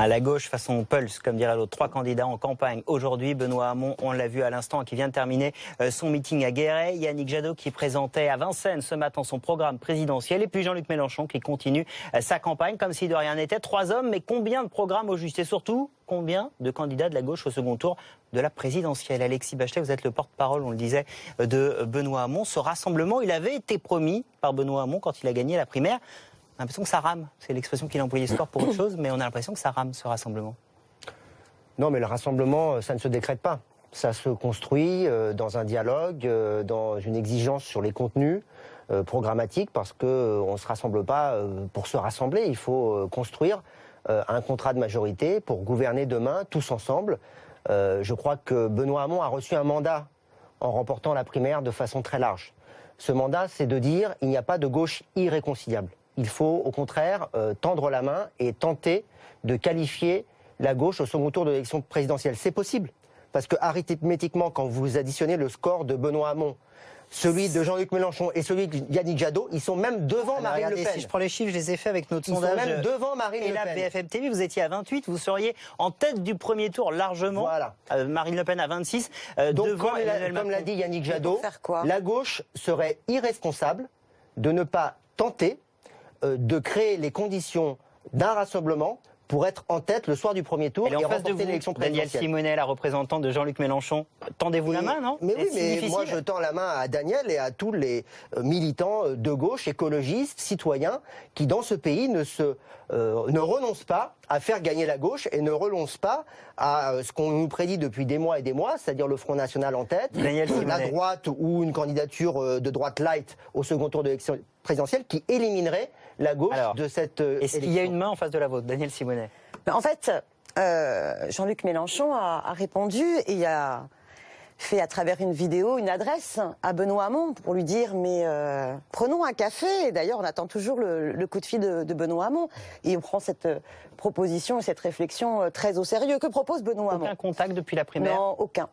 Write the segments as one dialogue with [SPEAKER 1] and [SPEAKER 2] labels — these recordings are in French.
[SPEAKER 1] La gauche façon Pulse, comme dirait l'autre. 3 candidats en campagne aujourd'hui. Benoît Hamon, on l'a vu à l'instant, qui vient de terminer son meeting à Guéret. Yannick Jadot qui présentait à Vincennes ce matin son programme présidentiel. Et puis Jean-Luc Mélenchon qui continue sa campagne comme si de rien n'était. 3 hommes, mais combien de programmes au juste? Et surtout, combien de candidats de la gauche au second tour de la présidentielle? Alexis Bachelay, vous êtes le porte-parole, on le disait, de Benoît Hamon. Ce rassemblement, il avait été promis par Benoît Hamon quand il a gagné la primaire. On a l'impression que ça rame. C'est l'expression qu'il a employée ce soir pour autre chose, mais on a l'impression que ça rame, ce rassemblement.
[SPEAKER 2] Non, mais le rassemblement, ça ne se décrète pas. Ça se construit dans un dialogue, dans une exigence sur les contenus programmatiques, parce qu'on ne se rassemble pas pour se rassembler. Il faut construire un contrat de majorité pour gouverner demain, tous ensemble. Je crois que Benoît Hamon a reçu un mandat en remportant la primaire de façon très large. Ce mandat, c'est de dire qu'il n'y a pas de gauche irréconciliable. Il faut au contraire tendre la main et tenter de qualifier la gauche au second tour de l'élection présidentielle. C'est possible, parce que arithmétiquement, quand vous additionnez le score de Benoît Hamon, celui de Jean-Luc Mélenchon et celui de Yannick Jadot, ils sont même devant Marine Le Pen.
[SPEAKER 1] Si je prends les chiffres, je les ai faits avec notre
[SPEAKER 2] ils
[SPEAKER 1] sondage.
[SPEAKER 2] Ils sont même devant Marine Le Pen.
[SPEAKER 1] Et la BFM TV, vous étiez à 28, vous seriez en tête du premier tour largement.
[SPEAKER 2] Voilà.
[SPEAKER 1] Marine Le Pen à 26.
[SPEAKER 2] Donc,
[SPEAKER 1] devant
[SPEAKER 2] comme l'a dit Yannick Jadot, la gauche serait irresponsable de ne pas tenter de créer les conditions d'un rassemblement pour être en tête le soir du premier tour et remporter l'élection présidentielle.
[SPEAKER 1] Daniel Simonet, la représentante de Jean-Luc Mélenchon, tendez-vous la main, non?
[SPEAKER 2] Mais oui, mais moi je tends la main à Daniel et à tous les militants de gauche, écologistes, citoyens, qui dans ce pays ne renoncent pas à faire gagner la gauche et ne renoncent pas à ce qu'on nous prédit depuis des mois et des mois, c'est-à-dire le Front National en tête, la droite ou une candidature de droite light au second tour de l'élection présidentielle qui éliminerait la gauche de cette élection.
[SPEAKER 1] Est-ce qu'il y a une main en face de la vôtre, Daniel Simonet?
[SPEAKER 3] En fait, Jean-Luc Mélenchon a répondu et a fait à travers une vidéo une adresse à Benoît Hamon pour lui dire mais prenons un café. Et d'ailleurs, on attend toujours le coup de fil de Benoît Hamon. Et on prend cette proposition et cette réflexion très au sérieux. Que propose Benoît Hamon?
[SPEAKER 1] Aucun contact depuis la primaire?
[SPEAKER 3] Non, aucun.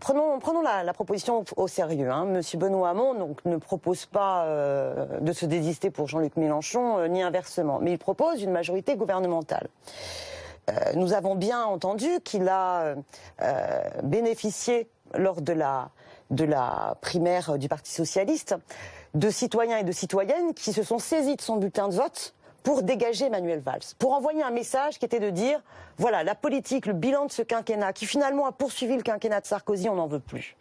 [SPEAKER 3] Prenons la proposition au sérieux. Monsieur Benoît Hamon donc, ne propose pas de se désister pour Jean-Luc Mélenchon, ni inversement, mais il propose une majorité gouvernementale. Nous avons bien entendu qu'il a bénéficié lors de la primaire du Parti socialiste de citoyens et de citoyennes qui se sont saisis de son bulletin de vote pour dégager Manuel Valls, pour envoyer un message qui était de dire, voilà, la politique, le bilan de ce quinquennat, qui finalement a poursuivi le quinquennat de Sarkozy, on n'en veut plus.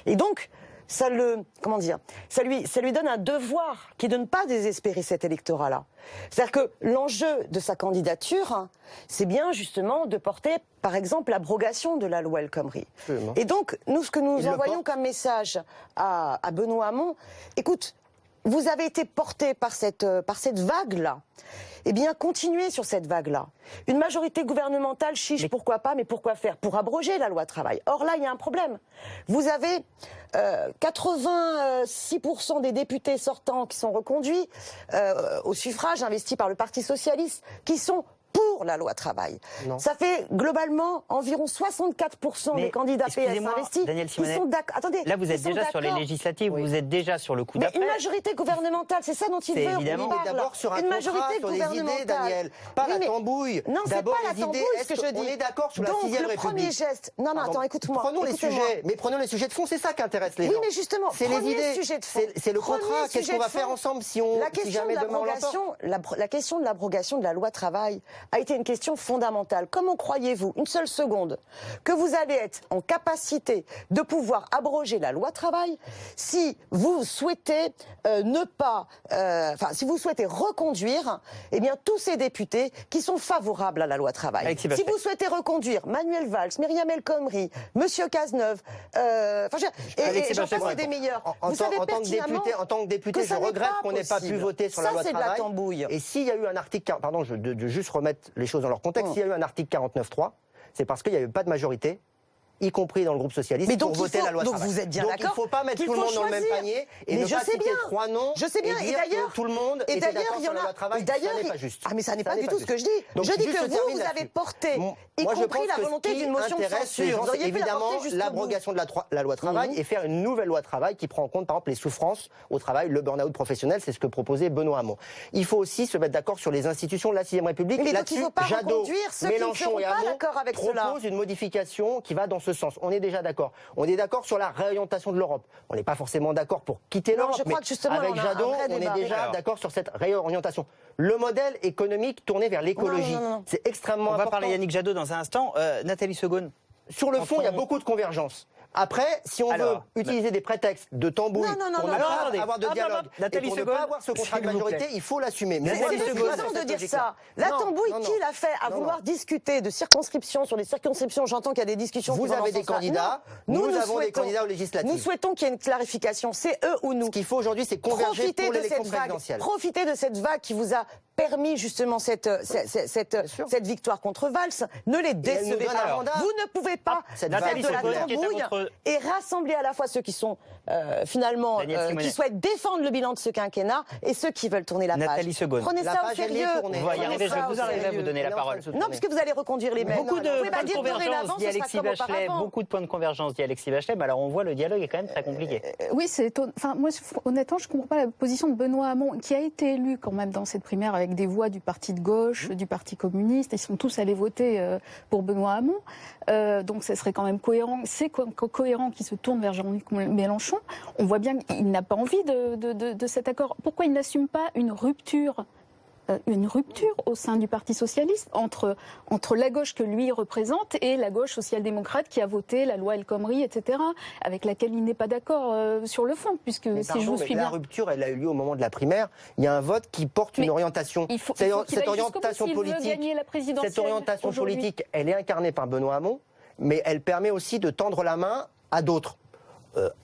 [SPEAKER 3] Et donc, ça lui donne un devoir qui est de ne pas désespérer cet électorat-là. C'est-à-dire que l'enjeu de sa candidature, c'est bien justement de porter, par exemple, l'abrogation de la loi El Khomri. Et donc, nous, ce que nous envoyons comme message à Benoît Hamon, écoute, vous avez été porté par cette vague-là. Eh bien, continuez sur cette vague-là. Une majorité gouvernementale, chiche, pourquoi pas, mais pourquoi faire? Pour abroger la loi travail. Or là, il y a un problème. Vous avez 86% des députés sortants qui sont reconduits au suffrage investis par le Parti socialiste, qui sont pour la loi travail. Non. Ça fait globalement environ 64% des candidats PS investis qui sont d'accord. Attendez,
[SPEAKER 1] là vous êtes déjà sur les législatives, vous êtes déjà sur le coup d'après.
[SPEAKER 3] Mais une majorité gouvernementale, c'est ça dont il veut.
[SPEAKER 2] Évidemment, d'abord sur un contrat, sur les idées, Daniel. Pas la tambouille.
[SPEAKER 3] Non, c'est pas la tambouille ce que je dis.
[SPEAKER 2] On est d'accord sur la 6e République.
[SPEAKER 3] Donc le premier geste. Non, attends, écoute-moi.
[SPEAKER 2] Prenons les sujets, mais prenons les sujets de fond. C'est ça qui intéresse les gens.
[SPEAKER 3] Oui, mais justement,
[SPEAKER 2] c'est les idées. C'est le contrat. Qu'est-ce qu'on va faire ensemble si jamais demain on l'emporte?
[SPEAKER 3] La question de l'abrogation de la loi travail a été une question fondamentale. Comment croyez-vous, une seule seconde, que vous allez être en capacité de pouvoir abroger la loi travail si vous souhaitez si vous souhaitez reconduire, eh bien, tous ces députés qui sont favorables à la loi travail. Si vous souhaitez reconduire Manuel Valls, Myriam El Khomri, Monsieur Cazeneuve, et j'en passe des meilleurs.
[SPEAKER 2] En tant que député, je regrette qu'on n'ait pas pu voter sur la loi travail.
[SPEAKER 3] Ça, c'est de la tambouille.
[SPEAKER 2] Et s'il y a eu un article, pardon, de juste remettre les choses dans leur contexte, s'il y a eu un article 49.3, c'est parce qu'il n'y avait pas de majorité y compris dans le groupe socialiste, pour voter la loi travail.
[SPEAKER 3] Donc vous êtes bien
[SPEAKER 2] donc
[SPEAKER 3] d'accord.
[SPEAKER 2] Il ne faut pas mettre tout le monde dans le même panier et ne pas citer 3 noms.
[SPEAKER 3] Je sais bien.
[SPEAKER 2] Et d'ailleurs, tout le monde était d'accord sur la loi travail. Ça n'est pas juste.
[SPEAKER 3] Ah mais ça n'est pas du tout ce que je dis. Je dis que vous avez porté, y compris la volonté d'une motion de censure.
[SPEAKER 2] C'est évidemment l'abrogation de la loi travail et faire une nouvelle loi travail qui prend en compte, par exemple, les souffrances au travail, le burn-out professionnel. C'est ce que proposait Benoît Hamon. Il faut aussi se mettre d'accord sur les institutions de la 6ème République.
[SPEAKER 3] Mais donc il ne faut pas reconduire ceux qui ne seront pas d'accord avec cela.
[SPEAKER 2] Propose une modification qui va dans ce sens. On est déjà d'accord. On est d'accord sur la réorientation de l'Europe. On n'est pas forcément d'accord pour quitter l'Europe, mais avec Jadot, on est déjà d'accord sur cette réorientation. Le modèle économique tourné vers l'écologie, c'est extrêmement important.
[SPEAKER 1] On va parler Yannick Jadot dans un instant. Nathalie Segonde.
[SPEAKER 2] Sur le fond, il y a beaucoup de convergences. Après, si on veut utiliser des prétextes de tambouille pour ne pas avoir de dialogue et pour ne pas avoir ce contrat de majorité, il faut l'assumer.
[SPEAKER 3] Mais c'est évident de dire ça. La tambouille, qui l'a fait à vouloir discuter de circonscriptions sur les circonscriptions? J'entends qu'il y a des discussions.
[SPEAKER 2] Vous avez des candidats, nous avons des candidats aux législatives.
[SPEAKER 3] Nous souhaitons qu'il y ait une clarification. C'est eux ou nous.
[SPEAKER 2] Ce qu'il faut aujourd'hui, c'est converger pour l'élection présidentielle.
[SPEAKER 3] Profitez de cette vague qui vous a permis justement cette victoire contre Valls. Ne les décevez pas. Vous ne pouvez pas faire de la tambouille et rassembler à la fois ceux qui sont finalement qui souhaitent défendre le bilan de ce quinquennat et ceux qui veulent tourner la page.
[SPEAKER 1] Nathalie Segonde.
[SPEAKER 3] Prenez ça au sérieux.
[SPEAKER 1] On va y arriver, je vais vous arriver à vous donner la parole.
[SPEAKER 3] Non, parce que vous allez reconduire les mêmes.
[SPEAKER 1] Beaucoup de points de convergence dit Alexis Bachelet. Beaucoup de points de convergence dit Alexis Bachelet. Mais alors on voit le dialogue est quand même très compliqué.
[SPEAKER 4] Oui, c'est étonnant. Enfin, moi, honnêtement, je ne comprends pas la position de Benoît Hamon, qui a été élu quand même dans cette primaire avec des voix du parti de gauche, du parti communiste. Ils sont tous allés voter pour Benoît Hamon. Donc, ce serait quand même cohérent. C'est cohérent qu'il se tourne vers Jean-Luc Mélenchon. On voit bien qu'il n'a pas envie de cet accord. Pourquoi il n'assume pas une rupture au sein du Parti socialiste entre la gauche que lui représente et la gauche social-démocrate qui a voté la loi El Khomri, etc., avec laquelle il n'est pas d'accord sur le fond, puisque si je vous suis bien...
[SPEAKER 2] La rupture, elle a eu lieu au moment de la primaire. Il y a un vote qui porte une orientation. Cette orientation politique, elle est incarnée par Benoît Hamon, mais elle permet aussi de tendre la main à d'autres.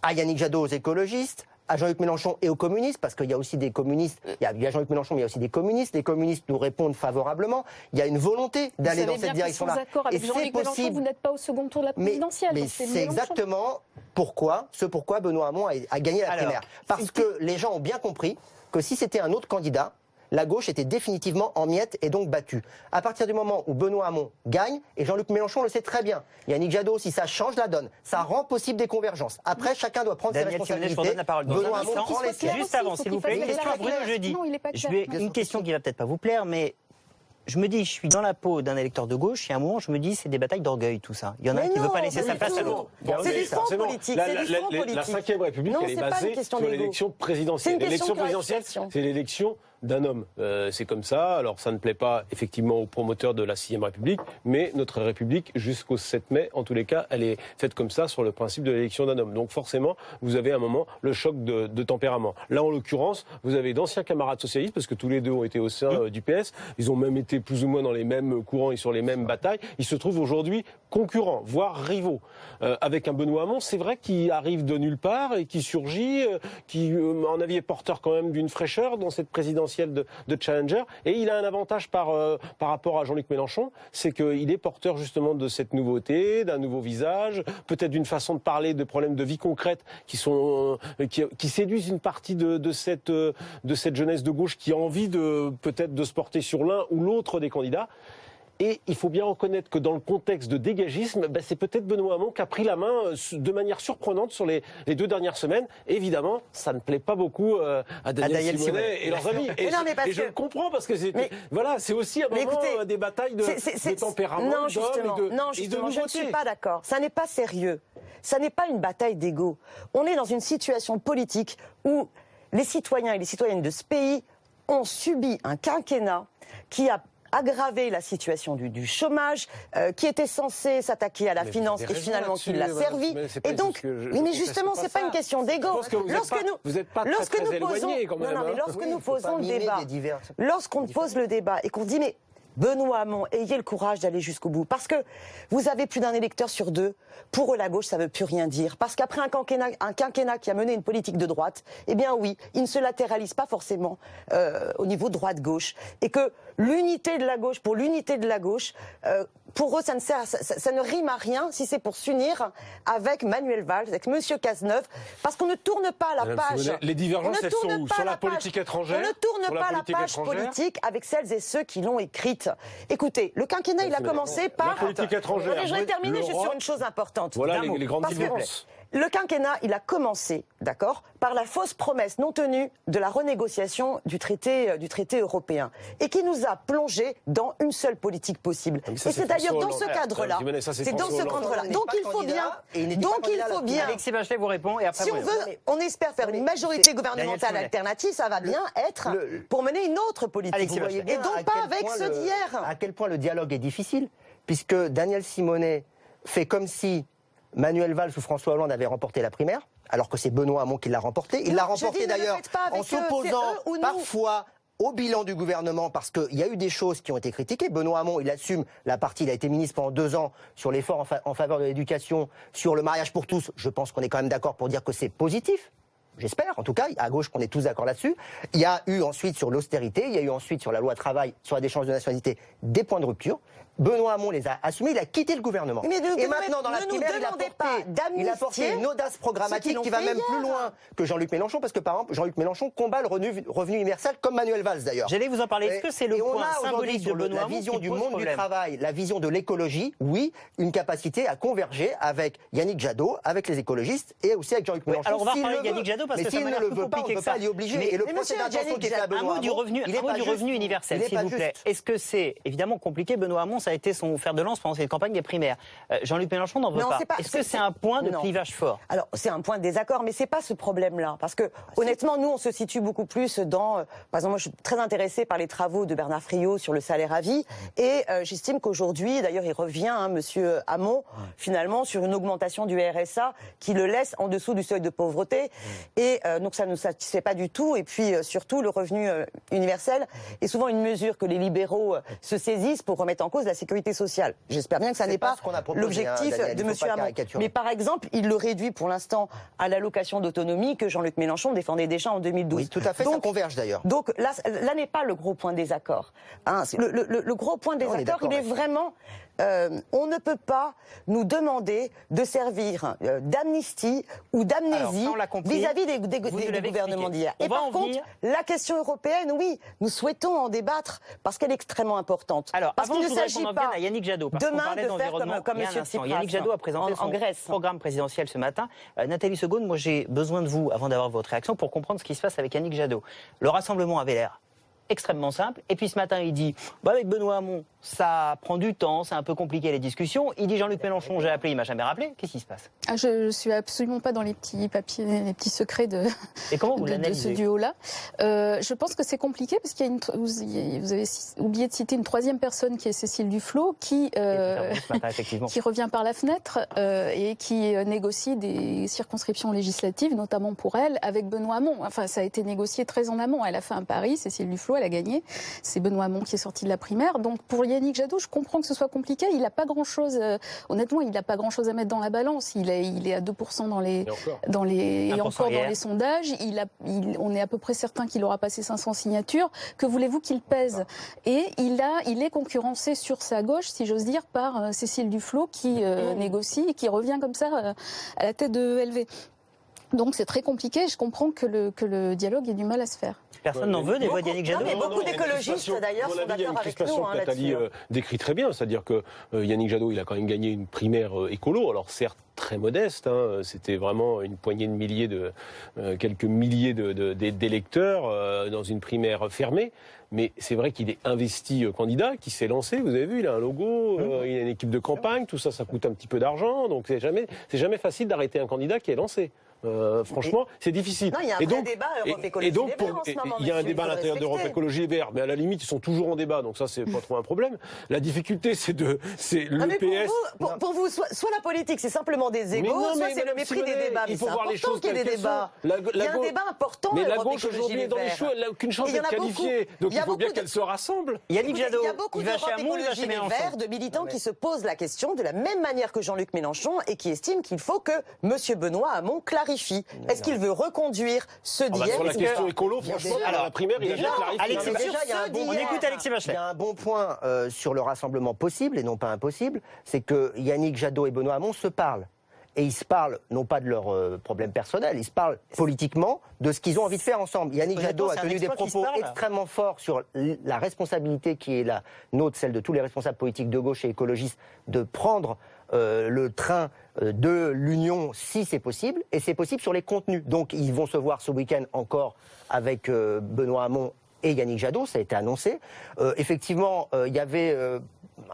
[SPEAKER 2] À Yannick Jadot aux écologistes, à Jean-Luc Mélenchon et aux communistes, parce qu'il y a aussi des communistes, il y a Jean-Luc Mélenchon, mais il y a aussi des communistes. Les communistes nous répondent favorablement. Il y a une volonté d'aller dans cette direction-là.
[SPEAKER 4] Et c'est possible. Vous n'êtes pas au second tour de la présidentielle.
[SPEAKER 2] Mais c'est exactement pourquoi Benoît Hamon a gagné la primaire. Parce que les gens ont bien compris que si c'était un autre candidat, la gauche était définitivement en miettes et donc battue. À partir du moment où Benoît Hamon gagne, et Jean-Luc Mélenchon le sait très bien, Yannick Jadot, si ça change la donne, ça rend possible des convergences. Après, chacun doit prendre ses responsabilités.
[SPEAKER 1] Je vous donne la parole.
[SPEAKER 2] Benoît Hamon prend les siennes.
[SPEAKER 1] Juste avant, s'il vous plaît, une question à Bruno Jeudi. Une question qui va peut-être pas vous plaire, mais je me dis, je suis dans la peau d'un électeur de gauche, et à un moment, je me dis, c'est des batailles d'orgueil, tout ça. Il y en a un qui ne veut pas laisser sa place à l'autre.
[SPEAKER 3] C'est du front politique.
[SPEAKER 5] La 5e République, elle est basée sur l'élection présidentielle. L'élection présidentielle, c'est l'élection d'un homme. C'est comme ça. Alors, ça ne plaît pas effectivement aux promoteurs de la 6e République, mais notre République, jusqu'au 7 mai, en tous les cas, elle est faite comme ça sur le principe de l'élection d'un homme. Donc, forcément, vous avez à un moment le choc de tempérament. Là, en l'occurrence, vous avez d'anciens camarades socialistes, parce que tous les deux ont été au sein du PS. Ils ont même été plus ou moins dans les mêmes courants et sur les mêmes batailles. Ils se trouvent aujourd'hui concurrents, voire rivaux. Avec un Benoît Hamon, c'est vrai qu'il arrive de nulle part et qui surgit, qui, à mon avis, est porteur quand même d'une fraîcheur dans cette présidentielle de Challenger. Et il a un avantage par rapport à Jean-Luc Mélenchon, c'est qu'il est porteur justement de cette nouveauté, d'un nouveau visage, peut-être d'une façon de parler de problèmes de vie concrète qui séduisent une partie de cette jeunesse de gauche qui a envie peut-être de se porter sur l'un ou l'autre des candidats. Et il faut bien reconnaître que dans le contexte de dégagisme, c'est peut-être Benoît Hamon qui a pris la main de manière surprenante sur les 2 dernières semaines. Évidemment, ça ne plaît pas beaucoup à Daniel Simonet et leurs amis. Et je le comprends parce que c'est aussi un moment des batailles de tempérament,
[SPEAKER 3] non, justement, je ne suis pas d'accord. Ça n'est pas sérieux. Ça n'est pas une bataille d'ego. On est dans une situation politique où les citoyens et les citoyennes de ce pays ont subi un quinquennat qui a aggravé la situation du chômage, qui était censé s'attaquer à la finance et finalement qui l'a servi. Et donc, mais justement, c'est pas une question d'ego. Lorsque nous posons le débat et qu'on dit mais Benoît Hamon, ayez le courage d'aller jusqu'au bout. Parce que vous avez plus d'un électeur sur 2. Pour eux, la gauche, ça ne veut plus rien dire. Parce qu'après un quinquennat qui a mené une politique de droite, eh bien oui, il ne se latéralise pas forcément au niveau droite-gauche. Et que l'unité de la gauche, pour l'unité de la gauche, pour eux, ça ne rime à rien si c'est pour s'unir avec Manuel Valls, avec Monsieur Cazeneuve, parce qu'on ne tourne pas la page.
[SPEAKER 5] Simonet, les divergences, elles sont où? Sur la politique étrangère?
[SPEAKER 3] On ne tourne pas la page politique avec celles et ceux qui l'ont écrite. Écoutez, le quinquennat, il a commencé par...
[SPEAKER 5] La politique étrangère.
[SPEAKER 3] Je vais terminer juste sur une chose importante.
[SPEAKER 5] Voilà les grandes différences.
[SPEAKER 3] Le quinquennat, il a commencé, d'accord, par la fausse promesse non tenue de la renégociation du traité européen, et qui nous a plongé dans une seule politique possible. Et c'est d'ailleurs dans ce cadre-là. C'est dans ce cadre-là. Donc il faut bien.
[SPEAKER 1] Alexis Bachelet vous répond et après
[SPEAKER 3] si on espère faire une majorité gouvernementale alternative, ça va bien être pour mener une autre politique. Et donc pas avec ceux d'hier.
[SPEAKER 2] À quel point le dialogue est difficile, puisque Daniel Simonet fait comme si Manuel Valls ou François Hollande avaient remporté la primaire, alors que c'est Benoît Hamon qui l'a remporté. Il l'a remporté d'ailleurs en s'opposant parfois au bilan du gouvernement, parce qu'il y a eu des choses qui ont été critiquées. Benoît Hamon, il assume la partie, il a été ministre pendant 2 ans sur l'effort en faveur de l'éducation, sur le mariage pour tous. Je pense qu'on est quand même d'accord pour dire que c'est positif. J'espère, en tout cas, à gauche qu'on est tous d'accord là-dessus. Il y a eu ensuite sur l'austérité, il y a eu ensuite sur la loi travail, sur la déchéance de nationalité, des points de rupture. Benoît Hamon les a assumés, il a quitté le gouvernement. Et maintenant, dans la primaire, il a porté une audace programmatique qui va même plus loin que Jean-Luc Mélenchon, parce que par exemple, Jean-Luc Mélenchon combat le revenu universel, comme Manuel Valls d'ailleurs.
[SPEAKER 1] J'allais vous en parler. Est-ce que c'est le point symbolique de Benoît Hamon
[SPEAKER 2] la vision du monde du travail, la vision de l'écologie, oui, une capacité à converger avec Yannick Jadot, avec les écologistes et aussi avec Jean-Luc Mélenchon.
[SPEAKER 1] Alors on va reparler de Yannick Jadot parce que ça
[SPEAKER 2] ne le veut pas, on ne peut pas l'y obliger. Et le procès d'intention qui est fait à Benoît Hamon,
[SPEAKER 1] un mot du revenu universel, s'il vous plaît. Est-ce que c'est évidemment compliqué? Benoît Hamon, ça a été son fer de lance pendant cette campagne des primaires. Jean-Luc Mélenchon n'en veut pas. Est-ce que c'est un point de clivage fort?
[SPEAKER 3] Alors, c'est un point de désaccord, mais c'est pas ce problème-là. Parce que, honnêtement, nous, on se situe beaucoup plus dans... par exemple, moi, je suis très intéressée par les travaux de Bernard Friot sur le salaire à vie. Et j'estime qu'aujourd'hui, d'ailleurs, il revient, monsieur Hamon, finalement, sur une augmentation du RSA qui le laisse en dessous du seuil de pauvreté. Et donc, ça ne nous satisfait pas du tout. Et puis, surtout, le revenu universel est souvent une mesure que les libéraux se saisissent pour remettre en cause la sécurité sociale. J'espère bien que ça n'est pas l'objectif de M. Hamon. Mais par exemple, il le réduit pour l'instant à l'allocation d'autonomie que Jean-Luc Mélenchon défendait déjà en 2012.
[SPEAKER 2] Oui, tout à fait, ça converge d'ailleurs.
[SPEAKER 3] Donc là n'est pas le gros point de désaccord. Hein, le gros point de désaccord, il est vraiment... on ne peut pas nous demander de servir d'amnistie ou d'amnésie vis-à-vis des gouvernements d'hier. Et par contre, la question européenne, oui, nous souhaitons en débattre parce qu'elle est extrêmement importante.
[SPEAKER 1] Alors,
[SPEAKER 3] parce qu'il ne s'agit pas
[SPEAKER 1] à Yannick Jadot, parce
[SPEAKER 3] demain de faire comme M. Tsipras.
[SPEAKER 1] Yannick Jadot a présenté son programme présidentiel ce matin. Nathalie Segonde, moi j'ai besoin de vous, avant d'avoir votre réaction, pour comprendre ce qui se passe avec Yannick Jadot. Le rassemblement avait l'air extrêmement simple. Et puis ce matin, il dit, avec Benoît Hamon, ça prend du temps, c'est un peu compliqué les discussions. Il dit Jean-Luc Mélenchon, j'ai appelé, il m'a jamais rappelé. Qu'est-ce qui se passe?
[SPEAKER 4] Je suis absolument pas dans les petits papiers, les petits secrets de ce duo-là. Je pense que c'est compliqué parce qu'il y a vous avez oublié de citer une troisième personne qui est Cécile Duflot, qui revient par la fenêtre et qui négocie des circonscriptions législatives, notamment pour elle, avec Benoît Hamon. Enfin, ça a été négocié très en amont. Elle a fait un pari, Cécile Duflot, elle a gagné. C'est Benoît Hamon qui est sorti de la primaire. Donc pour Yannick Jadot, je comprends que ce soit compliqué. Il n'a pas grand-chose, honnêtement, il n'a pas grand-chose à mettre dans la balance. Il est à 2% dans les sondages. On est à peu près certain qu'il aura passé 500 signatures. Que voulez-vous qu'il pèse? Et il est concurrencé sur sa gauche, si j'ose dire, par Cécile Duflot qui négocie et qui revient comme ça à la tête de LV. Donc c'est très compliqué. Je comprends que le dialogue ait du mal à se faire.
[SPEAKER 1] Personne n'en veut des voix d'Yannick Jadot.
[SPEAKER 3] Mais beaucoup d'écologistes d'ailleurs sont d'accord avec nous.
[SPEAKER 5] Nathalie décrit très bien, c'est-à-dire que Yannick Jadot, il a quand même gagné une primaire écolo. Alors certes très modeste, c'était vraiment une poignée de milliers quelques milliers d'électeurs dans une primaire fermée. Mais c'est vrai qu'il est investi candidat, qui s'est lancé. Vous avez vu, il a un logo, il a une équipe de campagne, tout ça, ça coûte un petit peu d'argent. Donc c'est jamais facile d'arrêter un candidat qui est lancé. Franchement, c'est difficile.
[SPEAKER 3] Non, il y a un vrai débat Europe Écologie Les Verts en ce moment.
[SPEAKER 5] Il y a un débat à l'intérieur d'Europe Écologie Les Verts, mais à la limite, ils sont toujours en débat, donc ça, c'est pas trop un problème. La difficulté, c'est le PS.
[SPEAKER 3] Pour vous, soit la politique, c'est simplement des égos, soit c'est le mépris des débats.
[SPEAKER 5] Il faut voir les choses
[SPEAKER 3] qu'il y ait des débats. Il y a un débat important.
[SPEAKER 5] Mais la gauche aujourd'hui est dans les choix, elle n'a aucune chance d'être qualifiée, donc il faut bien qu'elle se rassemble.
[SPEAKER 1] Yannick Jadot,
[SPEAKER 3] il y a beaucoup d'Europe Écologie Les Verts, de militants qui se posent la question de la même manière que Jean-Luc Mélenchon et qui estiment qu'il faut que M. Benoît Hamon clarifie. clarifie. Est-ce qu'il veut reconduire ceux d'hier?
[SPEAKER 5] Sur la question écolo, franchement, alors la primaire, il a bien clarifié.
[SPEAKER 1] On écoute Alexis Bachelet.
[SPEAKER 2] Il y a un bon point sur le rassemblement possible et non pas impossible, c'est que Yannick Jadot et Benoît Hamon se parlent. Et ils se parlent, non pas de leurs problèmes personnels, ils se parlent politiquement de ce qu'ils ont envie de faire ensemble. Yannick Jadot a tenu des propos extrêmement forts sur la responsabilité qui est la nôtre, celle de tous les responsables politiques de gauche et écologistes, de prendre le train de l'Union si c'est possible, et c'est possible sur les contenus. Donc ils vont se voir ce week-end encore avec Benoît Hamon et Yannick Jadot, ça a été annoncé. Effectivement, il y avait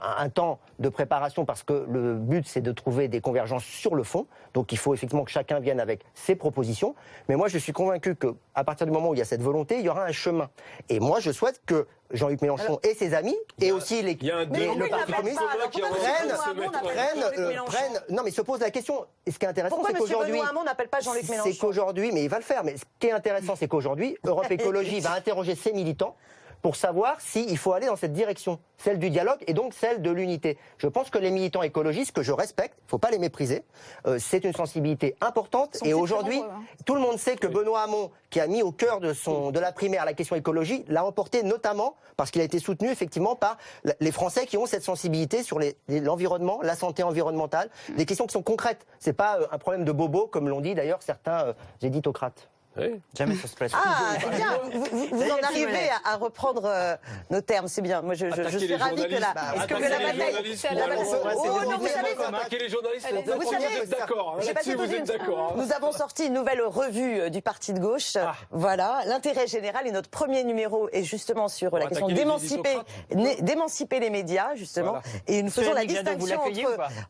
[SPEAKER 2] un temps de préparation parce que le but c'est de trouver des convergences sur le fond. Donc il faut effectivement que chacun vienne avec ses propositions. Mais moi je suis convaincu qu'à partir du moment où il y a cette volonté, il y aura un chemin. Et moi je souhaite que Jean-Luc Mélenchon et ses amis, et aussi le Parti communiste, prennent... Non mais se pose la question, et ce qui est intéressant c'est qu'aujourd'hui...
[SPEAKER 3] Pourquoi M. Benoît Hamon n'appelle pas Jean-Luc Mélenchon?
[SPEAKER 2] C'est qu'aujourd'hui, mais il va le faire, mais ce qui est intéressant c'est qu'aujourd'hui, Europe Écologie va interroger ses militants pour savoir s'il faut aller dans cette direction, celle du dialogue et donc celle de l'unité. Je pense que les militants écologistes, que je respecte, il ne faut pas les mépriser, c'est une sensibilité importante. Et aujourd'hui, tout le monde sait que Benoît Hamon, qui a mis au cœur de la primaire la question écologie, l'a emporté notamment parce qu'il a été soutenu effectivement par les Français qui ont cette sensibilité sur l'environnement, la santé environnementale, des questions qui sont concrètes. Ce n'est pas un problème de bobo, comme l'ont dit d'ailleurs certains éditocrates.
[SPEAKER 5] Oui.
[SPEAKER 1] Jamais ça se passe.
[SPEAKER 3] Ah, c'est bien. Vous en arrivez à reprendre nos termes, c'est bien. Moi, je suis ravie que la bataille.
[SPEAKER 5] Attaquer les journalistes, vous êtes d'accord. Là-dessus, vous êtes d'accord.
[SPEAKER 3] Nous avons sorti une nouvelle revue du parti de gauche. Voilà, l'intérêt général, et notre premier numéro est justement sur la question d'émanciper les médias, justement. Et nous faisons la distinction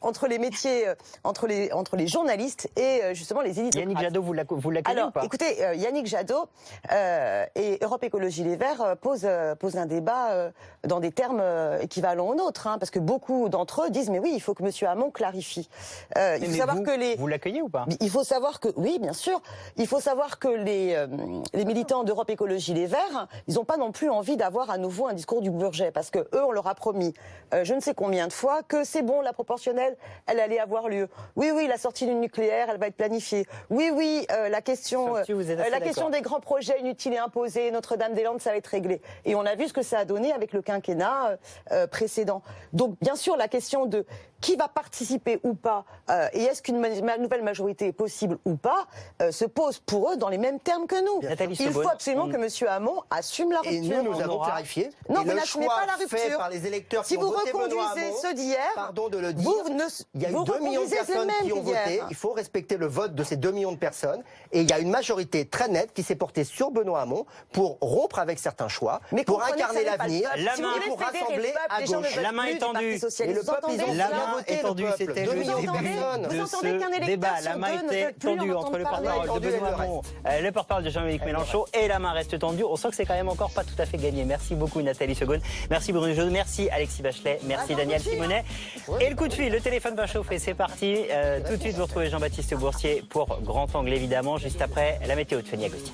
[SPEAKER 3] entre les métiers, entre les journalistes et justement les éditeurs.
[SPEAKER 1] Yannick Jadot, vous l'accueillez ou pas?
[SPEAKER 3] Écoutez, Yannick Jadot et Europe Écologie Les Verts posent un débat dans des termes équivalents aux nôtres, parce que beaucoup d'entre eux disent mais oui, il faut que M. Hamon clarifie. Il faut savoir que
[SPEAKER 1] vous l'accueillez ou pas?
[SPEAKER 3] Il faut savoir que oui, bien sûr. Il faut savoir que les militants d'Europe Écologie Les Verts, ils n'ont pas non plus envie d'avoir à nouveau un discours du Bourget, parce que eux, on leur a promis je ne sais combien de fois que c'est bon, la proportionnelle, elle allait avoir lieu. Oui, la sortie du nucléaire, elle va être planifiée. Oui, la question des grands projets inutiles et imposés, Notre-Dame-des-Landes, ça va être réglé. Et on a vu ce que ça a donné avec le quinquennat précédent. Donc, bien sûr, la question de qui va participer ou pas, et est-ce qu'une nouvelle majorité est possible ou pas, se pose pour eux dans les mêmes termes que nous. Il faut absolument que M. Hamon assume la rupture.
[SPEAKER 2] Et nous avons clarifié.
[SPEAKER 3] Non, vous n'assumez pas la rupture.
[SPEAKER 2] Par les électeurs
[SPEAKER 3] si
[SPEAKER 2] qui
[SPEAKER 3] vous
[SPEAKER 2] ont voté
[SPEAKER 3] reconduisez ceux d'hier,
[SPEAKER 2] pardon de le dire, il y a eu 2 millions de personnes qui ont voté. Il faut respecter le vote de ces 2 millions de personnes. Et il y a une majorité très nette qui s'est portée sur Benoît Hamon pour rompre avec certains choix, pour incarner l'avenir, pour rassembler à gauche.
[SPEAKER 1] La main est tendue.
[SPEAKER 2] Et le peuple, ils ont bien voté, le peuple.
[SPEAKER 1] C'était le début de ce débat. La main était tendue entre le porte-parole de Benoît Hamon, le porte-parole de Jean-Luc Mélenchon, et la main reste tendue. On sent que c'est quand même encore pas tout à fait gagné. Merci beaucoup Nathalie Segonde. Merci Bruno Jodot. Merci Alexis Bachelet. Merci Daniel Simonet. Et le coup de fil, le téléphone va chauffer. C'est parti. Tout de suite, vous retrouvez Jean-Baptiste Boursier pour Grand Angle, évidemment, juste après la météo de Fanny Agostini.